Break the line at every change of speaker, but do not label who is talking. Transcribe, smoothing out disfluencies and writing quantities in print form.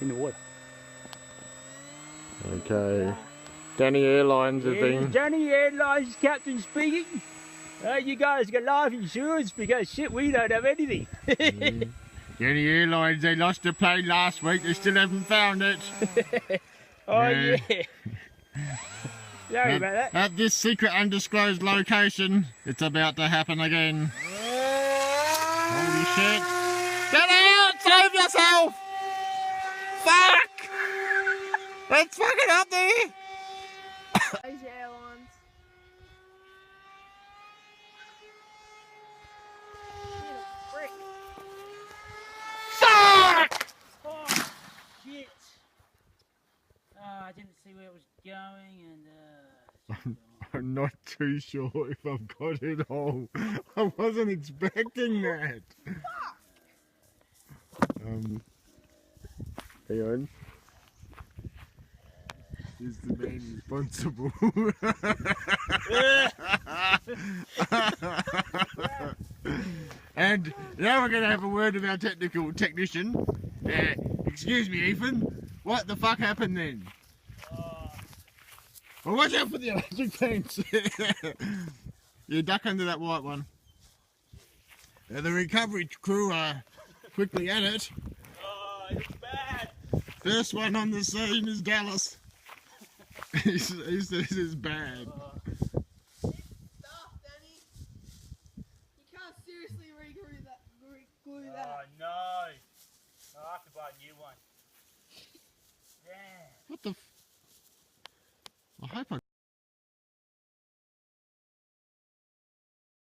in the water.
Okay. Danny Airlines have been...
Danny Airlines captain speaking. You guys got life insurance because shit, we don't have anything.
Danny Airlines, they lost a plane last week, they still haven't found it.
Oh yeah. Sorry about that.
At this secret undisclosed location, it's about to happen again. Holy shit. Get out! Save yourself! Fuck! It's fucking up there!
Asia Airlines. Frick.
Fuck!
Oh shit. Oh, I didn't see where it was going and
I'm not too sure if I've got it all. I wasn't expecting that. Hang on. Is the man responsible? And now we're going to have a word with our technician. Excuse me, Ethan. What the fuck happened then? Well, watch out for the electric fence. You duck under that white one. The recovery crew are quickly at it.
oh, it's bad.
First one on the scene is Dallas. He says this is bad.
Stop, Danny. You can't seriously glue that.
Oh no. I'll have to buy a new one. Damn.
What the I hope I